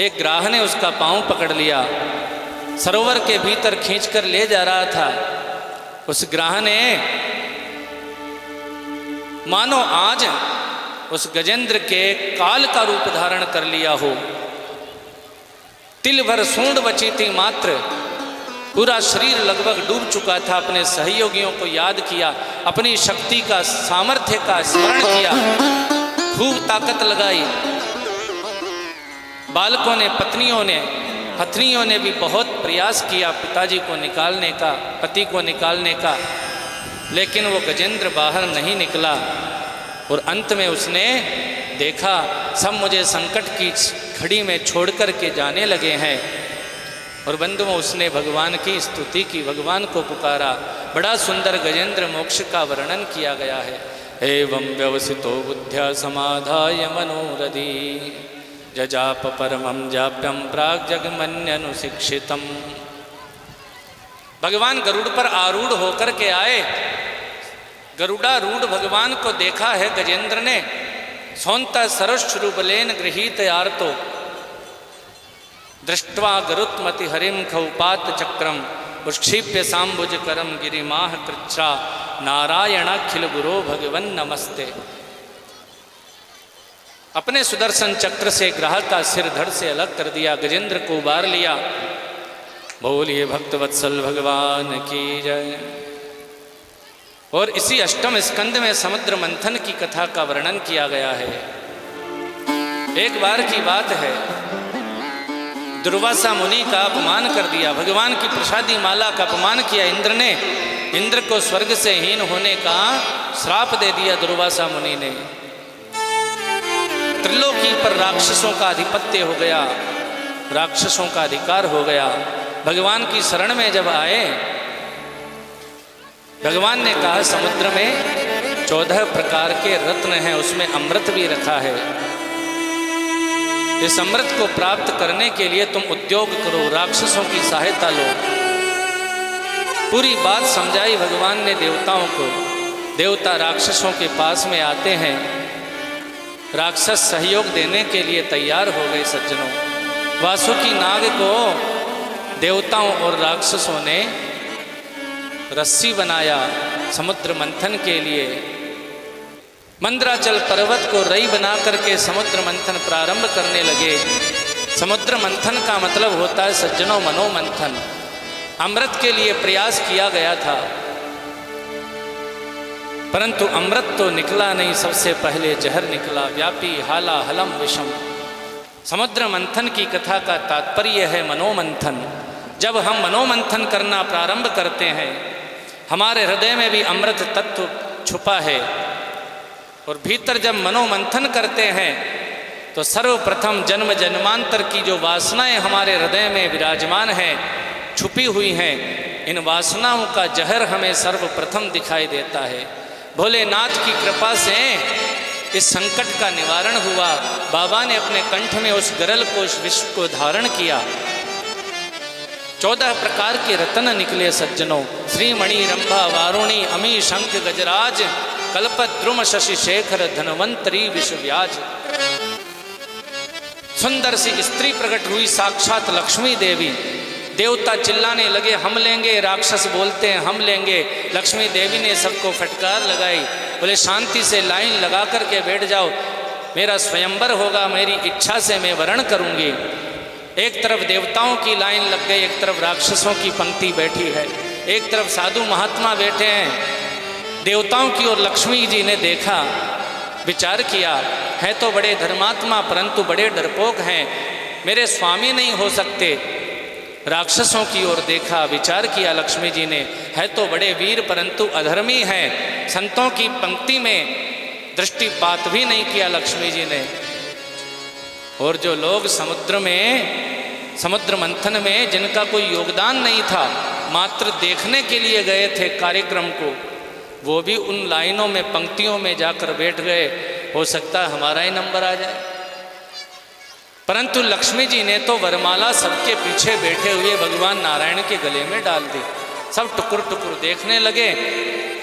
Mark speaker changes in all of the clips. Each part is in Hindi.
Speaker 1: एक ग्राह ने उसका पांव पकड़ लिया, सरोवर के भीतर खींचकर ले जा रहा था। उस ग्राह ने मानो आज उस गजेंद्र के काल का रूप धारण कर लिया हो। तिल भर सूंड बची थी मात्र, पूरा शरीर लगभग डूब चुका था। अपने सहयोगियों को याद किया, अपनी शक्ति का सामर्थ्य का स्मरण किया, खूब ताकत लगाई। बालकों ने, पत्नियों ने भी बहुत प्रयास किया पिताजी को निकालने का, पति को निकालने का, लेकिन वो गजेंद्र बाहर नहीं निकला। और अंत में उसने देखा सब मुझे संकट की घड़ी में छोड़ कर के जाने लगे हैं। और बंधुओं, उसने भगवान की स्तुति की, भगवान को पुकारा। बड़ा सुंदर गजेंद्र मोक्ष का वर्णन किया गया है। एवं व्यवसितो बुद्ध्या समाधाय मनोरथी जजाप परमं जाप्यं प्राग जगमन्यनुशिक्षितम। भगवान गरुड़ पर आरूढ़ होकर के आए। गरुड़ारूढ़ भगवान को देखा है गजेंद्र ने। सौंता सरश्रुबलेन गृहीत आर्तो दृष्ट्वा गरुत्मति हरिम खौपात चक्रम उत्क्षिप्य सांबुज करम गिरिमाह कृच्छा नारायणाखिल गुरो भगवन नमस्ते। अपने सुदर्शन चक्र से ग्राह का सिर धड़ से अलग कर दिया, गजेंद्र को उबार लिया। बोलिए भक्तवत्सल भगवान की जय। और इसी अष्टम स्कंद में समुद्र मंथन की कथा का वर्णन किया गया है। एक बार की बात है, दुर्वासा मुनि का अपमान कर दिया, भगवान की प्रसादी माला का अपमान किया। इंद्र ने, इंद्र को स्वर्ग से हीन होने का श्राप दे दिया दुर्वासा मुनि ने। त्रिलोकी पर राक्षसों का आधिपत्य हो गया, राक्षसों का अधिकार हो गया। भगवान की शरण में जब आए, भगवान ने कहा समुद्र में 14 प्रकार के रत्न हैं, उसमें अमृत भी रखा है। इस अमृत को प्राप्त करने के लिए तुम उद्योग करो, राक्षसों की सहायता लो। पूरी बात समझाई भगवान ने देवताओं को। देवता राक्षसों के पास में आते हैं, राक्षस सहयोग देने के लिए तैयार हो गए। सज्जनों, वासुकी नाग को देवताओं और राक्षसों ने रस्सी बनाया समुद्र मंथन के लिए। मंदराचल पर्वत को रई बना करके समुद्र मंथन प्रारंभ करने लगे। समुद्र मंथन का मतलब होता है सज्जनों मनोमंथन। अमृत के लिए प्रयास किया गया था, परंतु अमृत तो निकला नहीं, सबसे पहले जहर निकला। व्यापी हाला हलम विषम। समुद्र मंथन की कथा का तात्पर्य है मनोमंथन। जब हम मनोमंथन करना प्रारंभ करते हैं, हमारे हृदय में भी अमृत तत्व छुपा है। और भीतर जब मनोमंथन करते हैं तो सर्वप्रथम जन्म जन्मांतर की जो वासनाएं हमारे हृदय में विराजमान हैं, छुपी हुई हैं, इन वासनाओं का जहर हमें सर्वप्रथम दिखाई देता है। भोलेनाथ की कृपा से इस संकट का निवारण हुआ। बाबा ने अपने कंठ में उस गरल को, उस विष को धारण किया। 14 प्रकार के रत्न निकले सज्जनों। श्रीमणि, रंभा, वारुणी, अमी, शंख, गजराज, कल्पद्रुम, शशि शेखर, धनवंतरी, विश्वव्याज। सुंदर सी स्त्री प्रकट हुई, साक्षात लक्ष्मी देवी। देवता चिल्लाने लगे हम लेंगे, राक्षस बोलते हैं हम लेंगे। लक्ष्मी देवी ने सबको फटकार लगाई, बोले शांति से लाइन लगा करके बैठ जाओ, मेरा स्वयंवर होगा, मेरी इच्छा से मैं वरण करूंगी। एक तरफ देवताओं की लाइन लग गई, एक तरफ राक्षसों की पंक्ति बैठी है, एक तरफ साधु महात्मा बैठे हैं। देवताओं की ओर लक्ष्मी जी ने देखा, विचार किया, है तो बड़े धर्मात्मा परंतु बड़े डरपोक हैं, मेरे स्वामी नहीं हो सकते। राक्षसों की ओर देखा, विचार किया लक्ष्मी जी ने, है तो बड़े वीर परंतु अधर्मी हैं। संतों की पंक्ति में दृष्टिपात भी नहीं किया लक्ष्मी जी ने। और जो लोग समुद्र मंथन में जिनका कोई योगदान नहीं था, मात्र देखने के लिए गए थे कार्यक्रम को, वो भी उन लाइनों में, पंक्तियों में जाकर बैठ गए। हो सकता है हमारा ही नंबर आ जाए। परंतु लक्ष्मी जी ने तो वरमाला सबके पीछे बैठे हुए भगवान नारायण के गले में डाल दी। सब टुकुर टुकुर देखने लगे।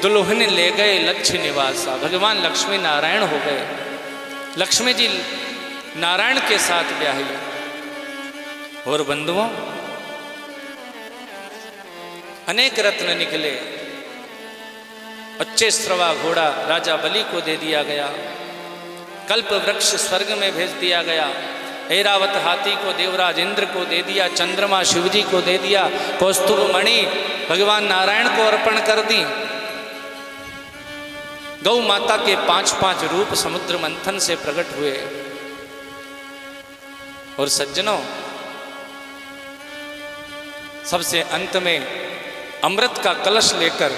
Speaker 1: दुल्हन ले गए लक्ष्य निवासा, भगवान लक्ष्मी नारायण हो गए। लक्ष्मी जी नारायण के साथ ब्याही। और बंधुओं, अनेक रत्न निकले। अच्छे श्रवा घोड़ा राजा बलि को दे दिया गया, कल्प वृक्ष स्वर्ग में भेज दिया गया, ऐरावत हाथी को देवराज इंद्र को दे दिया, चंद्रमा शिवजी को दे दिया, कौस्तुभ मणि भगवान नारायण को अर्पण कर दी। गौ माता के 5-5 रूप समुद्र मंथन से प्रकट हुए। और सज्जनों, सबसे अंत में अमृत का कलश लेकर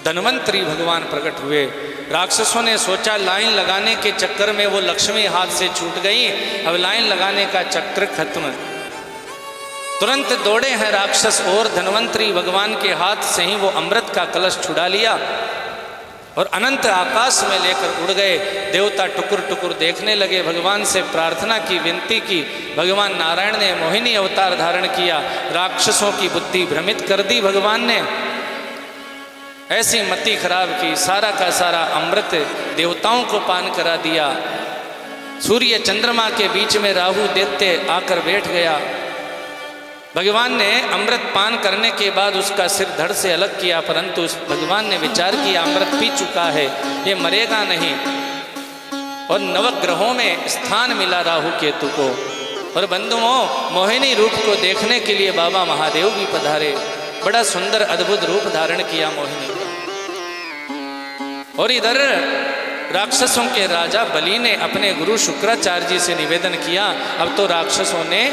Speaker 1: धन्वंतरी भगवान प्रकट हुए। राक्षसों ने सोचा लाइन लगाने के चक्कर में वो लक्ष्मी हाथ से छूट गई, अब लाइन लगाने का चक्र खत्म। तुरंत दौड़े हैं राक्षस और धन्वंतरी भगवान के हाथ से ही वो अमृत का कलश छुड़ा लिया और अनंत आकाश में लेकर उड़ गए। देवता टुकुर टुकुर देखने लगे, भगवान से प्रार्थना की, विनती की। भगवान नारायण ने मोहिनी अवतार धारण किया, राक्षसों की बुद्धि भ्रमित कर दी। भगवान ने ऐसी मति खराब की, सारा का सारा अमृत देवताओं को पान करा दिया। सूर्य चंद्रमा के बीच में राहु दैत्य आकर बैठ गया। भगवान ने अमृत पान करने के बाद उसका सिर धड़ से अलग किया, परंतु उस भगवान ने विचार किया अमृत पी चुका है, ये मरेगा नहीं। और नवग्रहों में स्थान मिला राहु केतु को। और बंधुओं, मोहिनी रूप को देखने के लिए बाबा महादेव भी पधारे। बड़ा सुंदर अद्भुत रूप धारण किया मोहिनी। और इधर राक्षसों के राजा बलि ने अपने गुरु शुक्राचार्य जी से निवेदन किया, अब तो राक्षसों ने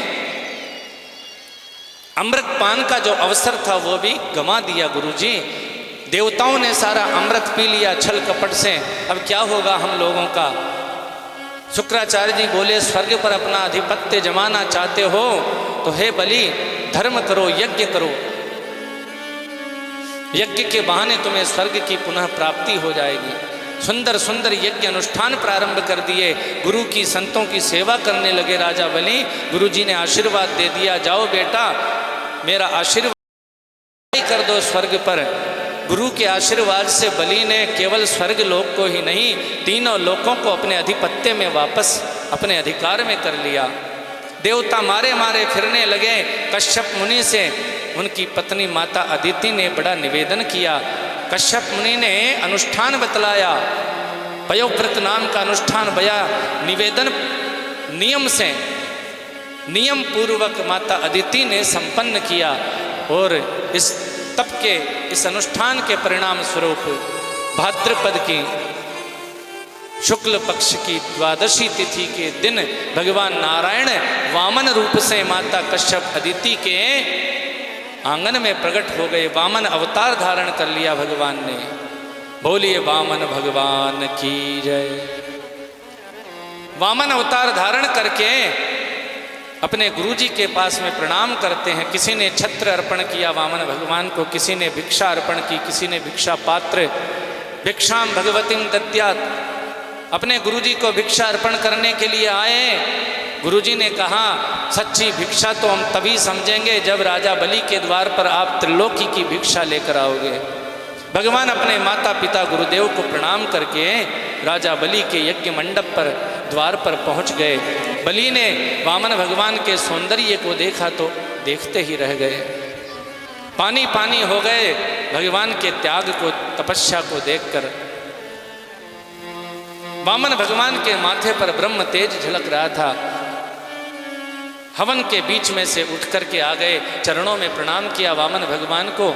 Speaker 1: अमृत पान का जो अवसर था वो भी गंवा दिया। गुरुजी, देवताओं ने सारा अमृत पी लिया छल कपट से, अब क्या होगा हम लोगों का। शुक्राचार्य जी बोले, स्वर्ग पर अपना आधिपत्य जमाना चाहते हो तो हे बलि, धर्म करो, यज्ञ करो। यज्ञ के बहाने तुम्हें स्वर्ग की पुनः प्राप्ति हो जाएगी। सुंदर सुंदर यज्ञ अनुष्ठान प्रारंभ कर दिए। गुरु की संतों की सेवा करने लगे राजा बलि। गुरुजी ने आशीर्वाद दे दिया, जाओ बेटा मेरा आशीर्वाद कर दो स्वर्ग पर। गुरु के आशीर्वाद से बलि ने केवल स्वर्ग लोक को ही नहीं, तीनों लोकों को अपने अधिपत्य में वापस अपने अधिकार में कर लिया। देवता मारे मारे फिरने लगे। कश्यप मुनि से उनकी पत्नी माता अदिति ने बड़ा निवेदन किया। कश्यप मुनि ने अनुष्ठान बतलाया, पयोव्रत नाम का अनुष्ठान बया निवेदन नियम से, नियम पूर्वक माता अदिति ने संपन्न किया। और इस तप के, इस अनुष्ठान के परिणाम स्वरूप भाद्रपद की शुक्ल पक्ष की द्वादशी तिथि के दिन भगवान नारायण वामन रूप से माता कश्यप अदिति के आंगन में प्रकट हो गए। वामन अवतार धारण कर लिया भगवान ने। बोलिए वामन भगवान की जय। वामन अवतार धारण करके अपने गुरुजी के पास में प्रणाम करते हैं। किसी ने छत्र अर्पण किया वामन भगवान को, किसी ने भिक्षा अर्पण की, किसी ने भिक्षा पात्र। भिक्षाम भगवतीम दद्यात्, अपने गुरुजी को भिक्षा अर्पण करने के लिए आए। गुरुजी ने कहा, सच्ची भिक्षा तो हम तभी समझेंगे जब राजा बलि के द्वार पर आप त्रिलोकी की भिक्षा लेकर आओगे। भगवान अपने माता पिता गुरुदेव को प्रणाम करके राजा बलि के यज्ञ मंडप पर द्वार पर पहुंच गए। बलि ने वामन भगवान के सौंदर्य को देखा तो देखते ही रह गए, पानी पानी हो गए भगवान के त्याग को, तपस्या को देखकर। वामन भगवान के माथे पर ब्रह्म तेज झलक रहा था। हवन के बीच में से उठ करके आ गए, चरणों में प्रणाम किया वामन भगवान को।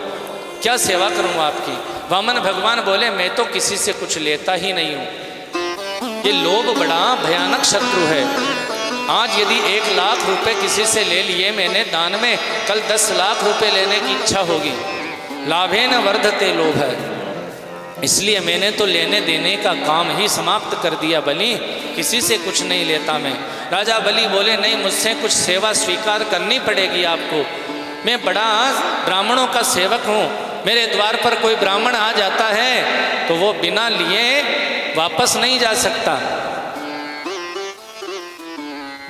Speaker 1: क्या सेवा करूं आपकी। वामन भगवान बोले, मैं तो किसी से कुछ लेता ही नहीं हूं। ये लोभ बड़ा भयानक शत्रु है। आज यदि 1 लाख रुपए किसी से ले लिए मैंने दान में, कल 10 लाख रुपए लेने की इच्छा होगी। लाभेन वर्धते लोभ है, इसलिए मैंने तो लेने देने का काम ही समाप्त कर दिया। बलि, किसी से कुछ नहीं लेता मैं। राजा बलि बोले, नहीं, मुझसे कुछ सेवा स्वीकार करनी पड़ेगी आपको। मैं बड़ा ब्राह्मणों का सेवक हूँ। मेरे द्वार पर कोई ब्राह्मण आ जाता है तो वो बिना लिए वापस नहीं जा सकता।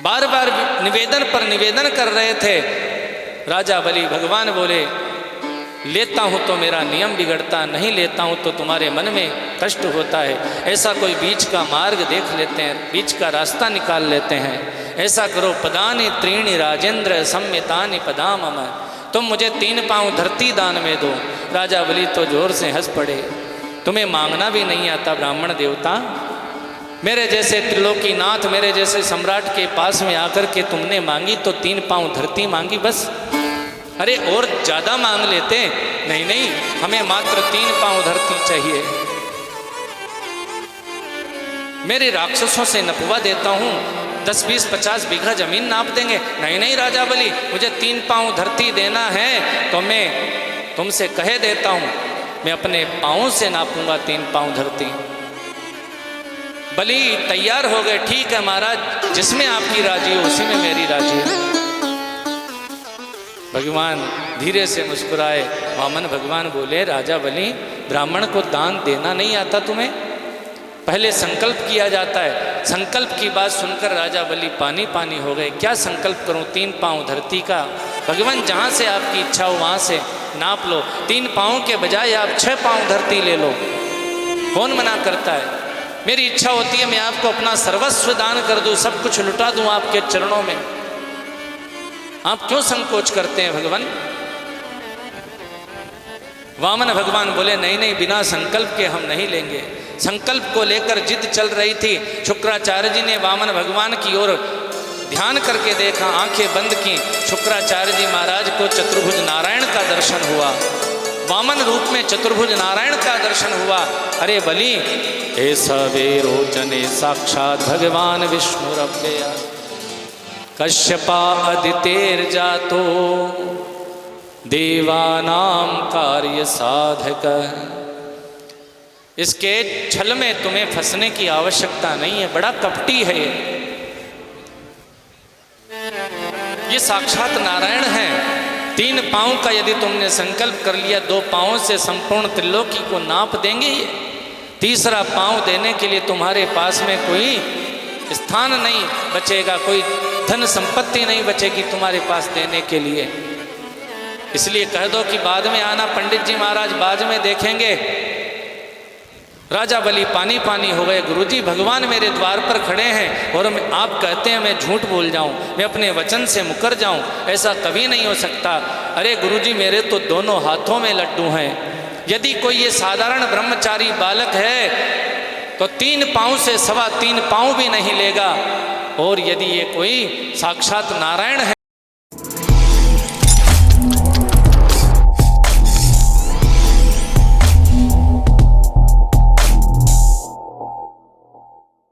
Speaker 1: बार बार निवेदन पर निवेदन कर रहे थे। राजा बलि भगवान बोले, लेता हूँ तो मेरा नियम बिगड़ता, नहीं लेता हूँ तो तुम्हारे मन में कष्ट होता है। ऐसा कोई बीच का मार्ग देख लेते हैं, बीच का रास्ता निकाल लेते हैं। ऐसा करो, पदानि त्रीणि राजेंद्र सम्मितानि पदाम मम, तुम मुझे 3 पाँव धरती दान में दो। राजा बलि तो जोर से हंस पड़े, तुम्हें मांगना भी नहीं आता ब्राह्मण देवता? मेरे जैसे त्रिलोकीनाथ, मेरे जैसे सम्राट के पास में आकर के तुमने मांगी तो 3 पाँव धरती मांगी बस? अरे और ज़्यादा मांग लेते। नहीं नहीं, हमें मात्र 3 पाँव धरती चाहिए। मेरे राक्षसों से नपवा देता हूँ, 10, 20, 50 बीघा जमीन नाप देंगे। नहीं नहीं राजा बलि, मुझे 3 पाँव धरती देना है तो मैं तुमसे कह देता हूँ, मैं अपने पाँव से नापूंगा 3 पाँव धरती। बलि तैयार हो गए, ठीक है महाराज, जिसमें आपकी राजी हो उसी में मेरी राजी है। भगवान धीरे से मुस्कुराए। वामन भगवान बोले, राजा बलि, ब्राह्मण को दान देना नहीं आता तुम्हें? पहले संकल्प किया जाता है। संकल्प की बात सुनकर राजा बलि पानी पानी हो गए। क्या संकल्प करूं 3 पाँव धरती का? भगवान जहाँ से आपकी इच्छा हो वहाँ से नाप लो। 3 पाँव के बजाय आप 6 पाँव धरती ले लो, कौन मना करता है? मेरी इच्छा होती है मैं आपको अपना सर्वस्व दान कर दूं, सब कुछ लुटा दूं आपके चरणों में। आप क्यों संकोच करते हैं भगवान? वामन भगवान बोले, नहीं नहीं, बिना संकल्प के हम नहीं लेंगे। संकल्प को लेकर जिद चल रही थी। शुक्राचार्य जी ने वामन भगवान की ओर ध्यान करके देखा, आंखें बंद की। शुक्राचार्य जी महाराज को चतुर्भुज नारायण का दर्शन हुआ। वामन रूप में चतुर्भुज नारायण का दर्शन हुआ। अरे बलि, ऐसा वेरोचने साक्षात भगवान विष्णुरव्यया कश्यपा अदितेर्जातो देवानाम कार्य साधक। इसके छल में तुम्हें फंसने की आवश्यकता नहीं है, बड़ा कपटी है ये साक्षात नारायण है। 3 पाँव का यदि तुमने संकल्प कर लिया, 2 पाँव से संपूर्ण त्रिलोकी को नाप देंगे ये। तीसरा पाँव देने के लिए तुम्हारे पास में कोई स्थान नहीं बचेगा, कोई धन संपत्ति नहीं बचेगी तुम्हारे पास देने के लिए। इसलिए कह दो कि बाद में आना पंडित जी महाराज, बाद में देखेंगे। राजा बलि पानी पानी हो गए। गुरुजी, भगवान मेरे द्वार पर खड़े हैं और आप कहते हैं मैं झूठ बोल जाऊं, मैं अपने वचन से मुकर जाऊं, ऐसा कभी नहीं हो सकता। अरे गुरुजी, मेरे तो दोनों हाथों में लड्डू हैं। यदि कोई ये साधारण ब्रह्मचारी बालक है तो 3 पाँव से 3.25 पाँव भी नहीं लेगा, और यदि ये कोई साक्षात नारायण है